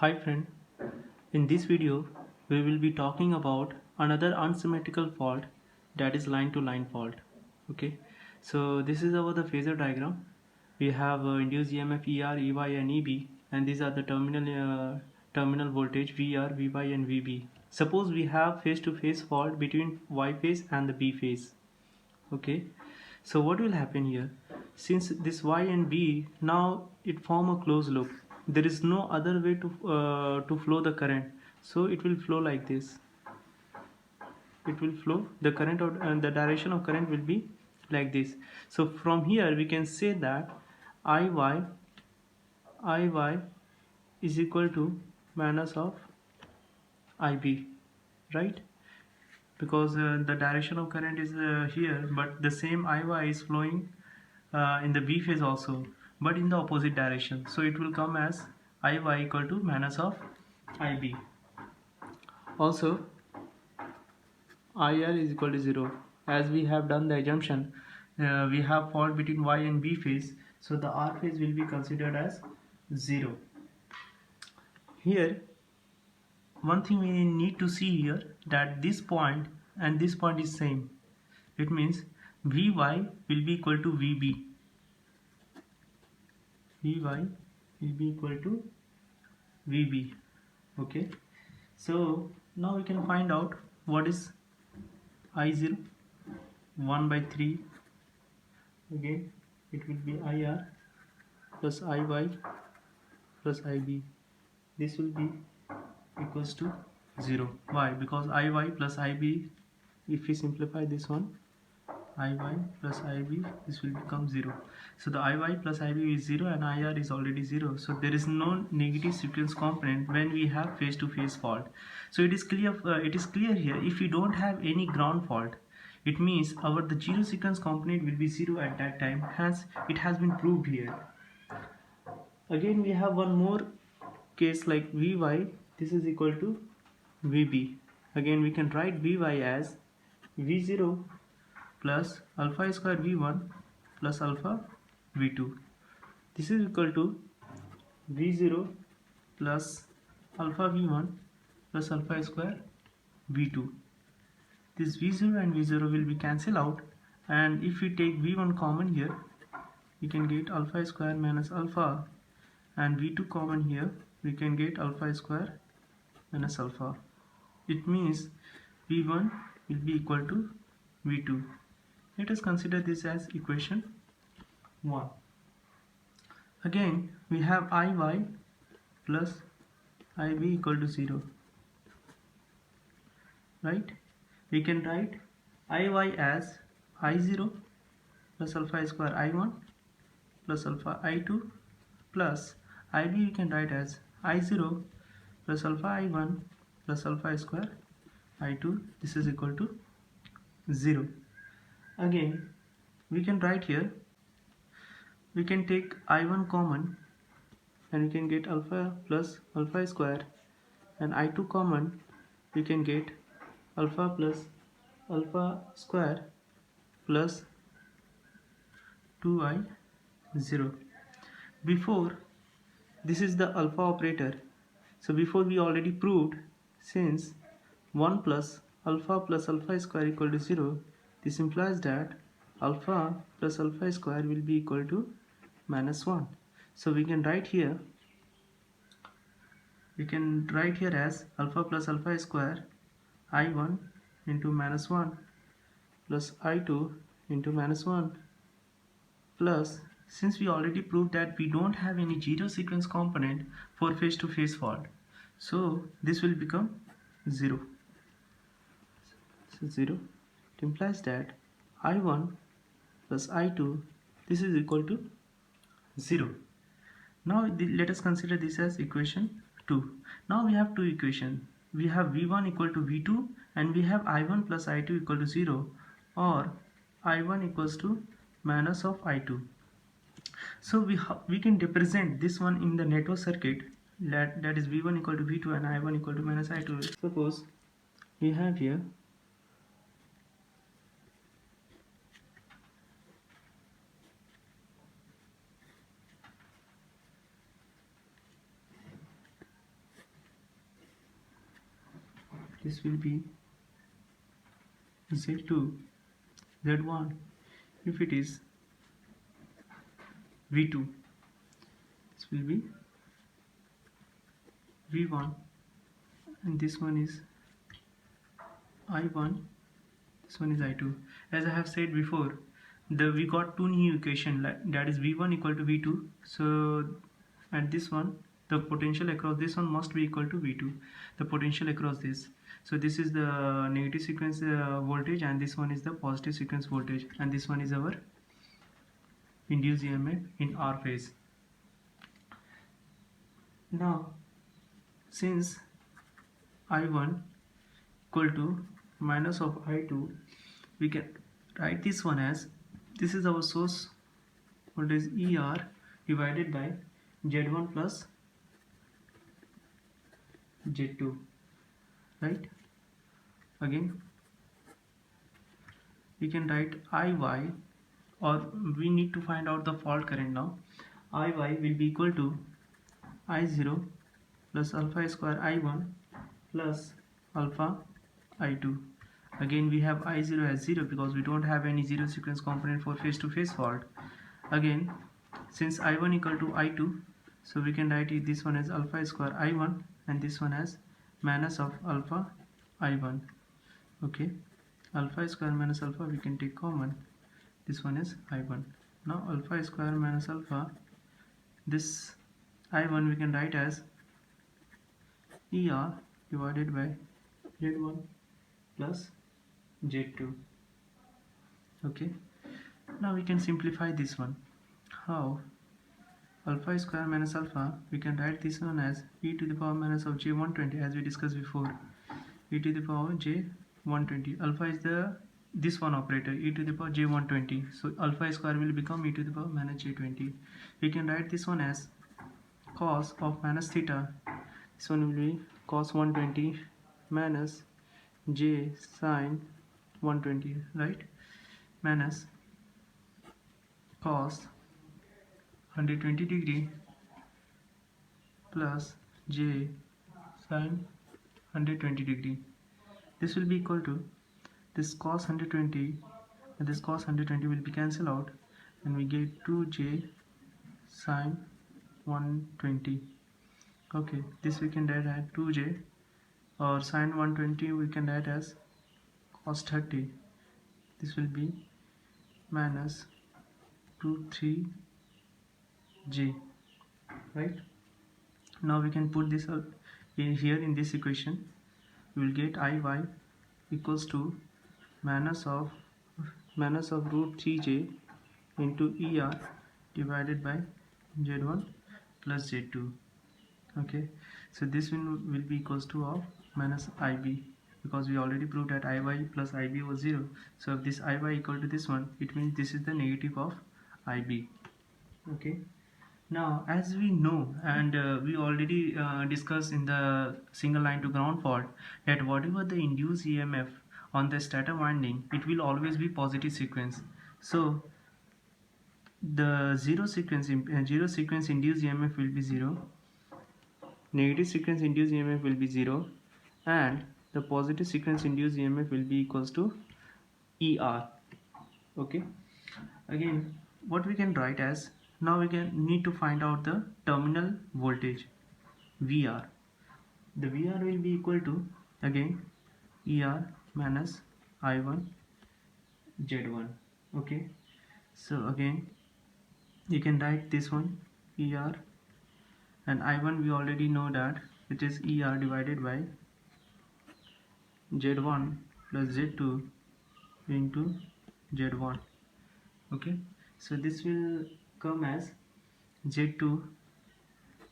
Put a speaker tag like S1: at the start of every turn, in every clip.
S1: Hi friend, in this video we will be talking about another unsymmetrical fault, that is line to line fault. Okay, so this is our the phasor diagram. We have induced EMF ER, EY and EB, and these are the terminal voltage VR, VY and VB. Suppose we have phase to phase fault between Y phase and the B phase. Okay, so what will happen here? Since this Y and B now it form a closed loop, there is no other way to flow the current, so it will flow like this. It will flow the current out, and the direction of current will be like this. So from here we can say that Iy is equal to minus of Ib, right? Because the direction of current is here, but the same Iy is flowing in the B phase also, but in the opposite direction, so it will come as Iy equal to minus of Ib. Also IR is equal to 0, as we have done the assumption we have fault between Y and B phase, so the R phase will be considered as 0. Here one thing we need to see here, that this point and this point is same. It means Vy will be equal to Vb. Vy will be equal to Vb. Okay, so now we can find out what is I0. 1 by 3, again it will be IR plus Iy plus Ib. This will be equals to 0. Why? Because Iy plus Ib, if we simplify this one, Iy plus Ib, this will become 0. So the Iy plus Ib is 0 and IR is already 0. So there is no negative sequence component when we have phase to phase fault. So it is clear here, if we don't have any ground fault, it means our the zero sequence component will be 0 at that time. Hence it has been proved here. Again we have one more case like Vy, this is equal to Vb. Again we can write Vy as V0 plus alpha square V1 plus alpha V2. This is equal to V0 plus alpha V1 plus alpha square V2. This V0 and V0 will be cancelled out, and if we take V1 common here, we can get alpha square minus alpha, and V2 common here, we can get alpha square minus alpha. It means V1 will be equal to V2. Let us consider this as equation 1. Again we have Iy plus Ib equal to 0, right? We can write Iy as I0 plus alpha square I1 plus alpha I2 plus Ib we can write as I0 plus alpha I1 plus alpha square I2. This is equal to 0. Again we can write here, we can take I1 common and we can get alpha plus alpha square, and I2 common, we can get alpha plus alpha square plus 2I0. Before, this is the alpha operator. So before we already proved, since 1 plus alpha square equal to 0, this implies that alpha plus alpha square will be equal to minus 1. So we can write here as alpha plus alpha square I1 into minus 1 plus I2 into minus 1 plus, since we already proved that we don't have any zero sequence component for phase to phase fault, so this will become 0. So 0, it implies that I1 plus I2, this is equal to 0. Now let us consider this as equation 2. Now we have two equations. We have V1 equal to V2 and we have I1 plus I2 equal to 0, or I1 equals to minus of I2. So we can represent this one in the network circuit, that is V1 equal to V2 and I1 equal to minus I2. Suppose we have here this will be Z2, Z1. If it is V2, this will be V1, and this one is I1, this one is I2. As I have said before, we got two new equation, that is V1 equal to V2. So at this one, the potential across this one must be equal to V2, the potential across this. So this is the negative sequence voltage, and this one is the positive sequence voltage, and this one is our induced EMF in R phase. Now since I1 equal to minus of I2, we can write this one as, this is our source voltage ER divided by Z1 plus Z2, right? Again we can write IY, or we need to find out the fault current now. IY will be equal to I0 plus alpha square I1 plus alpha I2. Again we have I0 as 0 because we don't have any zero sequence component for phase-to-phase fault. Again, since I1 equal to I2, so we can write it, this one as alpha square I1 and this one as minus of alpha I1. Okay, alpha square minus alpha we can take common, this one is I1. Now alpha square minus alpha, this I1 we can write as ER divided by Z1 plus Z2. Okay, now we can simplify this one. How? Alpha square minus alpha, we can write this one as e to the power minus of j120, as we discussed before, e to the power j120. Alpha is this one operator, e to the power j120, so alpha square will become e to the power minus j20. We can write this one as cos of minus theta, this one will be cos 120 minus j sine 120, right, minus cos 120 degree plus j sine 120 degree. This will be equal to this cos 120 and this cos 120 will be cancelled out, and we get 2j sine 120. Okay, this we can write as 2j, or sine 120 we can write as cos 30. This will be minus 23j, right? Now we can put this in here in this equation. We will get Iy equals to minus of root 3j into ER divided by Z1 plus Z2. Okay, so this will be equals to of minus IB, because we already proved that IY plus IB was 0. So if this IY equal to this one, it means this is the negative of IB. Okay, now as we know, and we already discussed in the single line to ground fault, that whatever the induced EMF on the stator winding, it will always be positive sequence. So the zero sequence induced EMF will be 0, negative sequence induced EMF will be 0, and the positive sequence induced EMF will be equals to ER. Okay, again what we can write as, now we can need to find out the terminal voltage VR. The VR will be equal to, again, ER minus I1 Z1. Okay, so again you can write this one ER, and I1 we already know that it is ER divided by Z1 plus Z2 into Z1. Okay, so this will come as Z2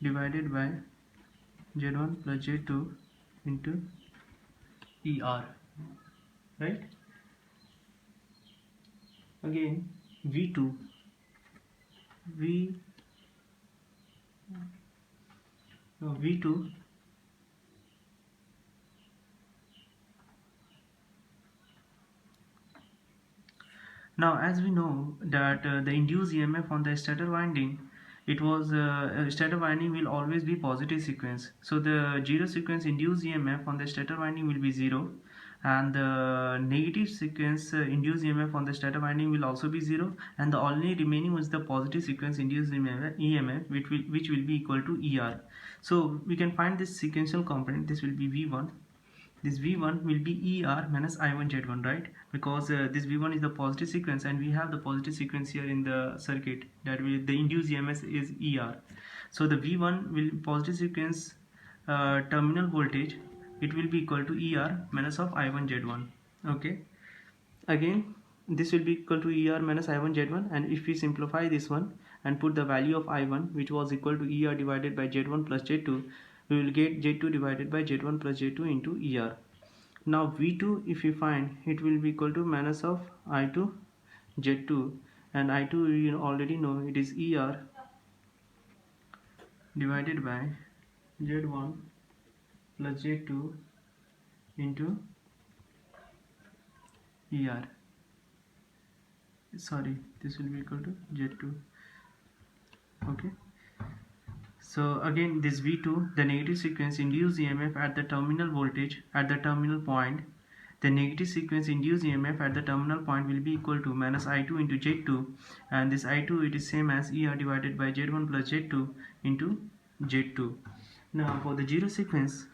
S1: divided by Z1 plus Z2 into ER, right? Again V2 V2 now, as we know that the induced EMF on the stator winding, it was stator winding will always be positive sequence, so the zero sequence induced EMF on the stator winding will be 0, and the negative sequence induced EMF on the stator winding will also be 0, and the only remaining was the positive sequence induced EMF which will be equal to ER. So we can find this sequential component. This will be V1. This V1 will be ER minus I1 Z1, right? Because this V1 is the positive sequence, and we have the positive sequence here in the circuit, that will the induced EMF is ER. So the V1 will positive sequence terminal voltage, it will be equal to ER minus of I1 Z1. Okay, again this will be equal to ER minus I1 Z1, and if we simplify this one and put the value of I1, which was equal to ER divided by Z1 plus Z2, we will get Z2 divided by Z1 plus Z2 into ER. Now V2, if we find, it will be equal to minus of I2 Z2, and I2 you already know it is ER divided by Z1 plus Z2 into ER. Sorry, this will be equal to Z2. Okay, so again this V2, the negative sequence induced EMF at the terminal voltage at the terminal point, the negative sequence induced EMF at the terminal point will be equal to minus I2 into Z2, and this I2, it is same as ER divided by Z1 plus Z2 into Z2. Now for the zero sequence,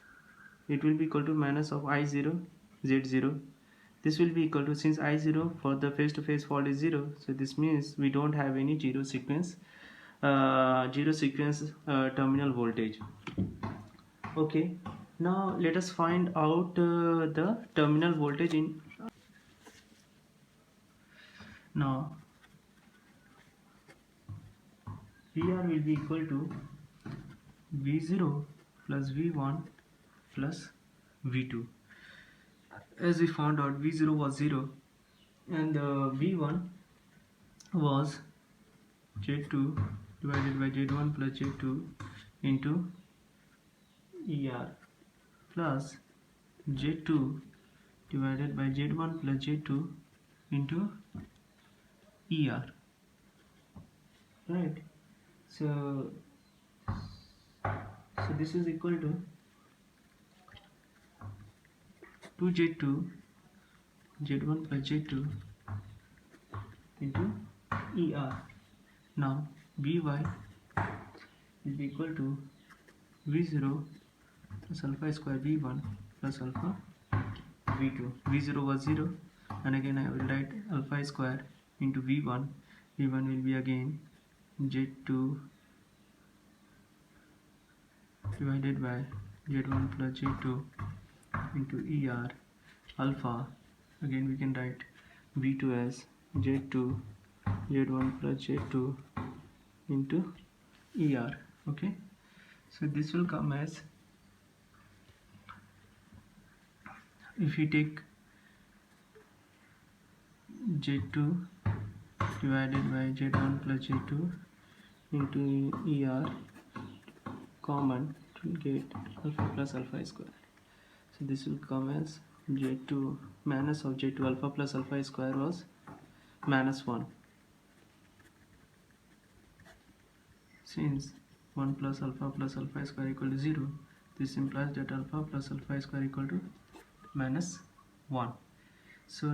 S1: it will be equal to minus of I0 Z0. This will be equal to, since I0 for the phase-to-phase fault is 0, so this means we don't have any zero sequence terminal voltage. Okay, now let us find out the terminal voltage in. Now VR will be equal to V0 plus V1 plus V2. As we found out, V0 was 0 and V1 was Z2 divided by Z1 plus Z2 into ER plus Z2 divided by Z1 plus Z2 into ER, right? So this is equal to 2Z2 Z1 plus Z2 into ER. Now Vy will be equal to V0 plus alpha square V1 plus alpha V2. V0 was 0, and again I will write alpha square into V1. V1 will be again Z2 divided by Z1 plus Z2 into ER alpha. Again we can write V2 as Z2 Z1 plus Z2 into ER. Okay, so this will come as, if you take Z2 divided by Z1 plus Z2 into ER common, it will get alpha plus alpha square. So this will come as Z2 minus of Z2 alpha plus alpha square was minus 1. Since 1 plus alpha square equal to 0, this implies that alpha plus alpha square equal to minus 1. So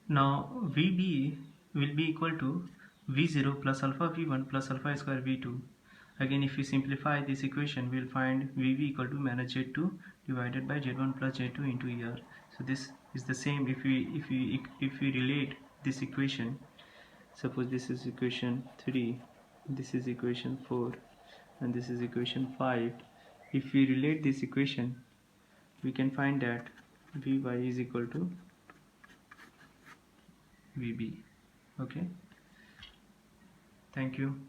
S1: now VB will be equal to V0 plus alpha V1 plus alpha square V2. Again, if we simplify this equation, we will find VB equal to minus Z2 divided by Z1 plus Z2 into ER. So this is the same if we relate this equation. Suppose this is equation 3, this is equation 4, and this is equation 5. If we relate this equation, we can find that Vy is equal to VB. Okay, thank you.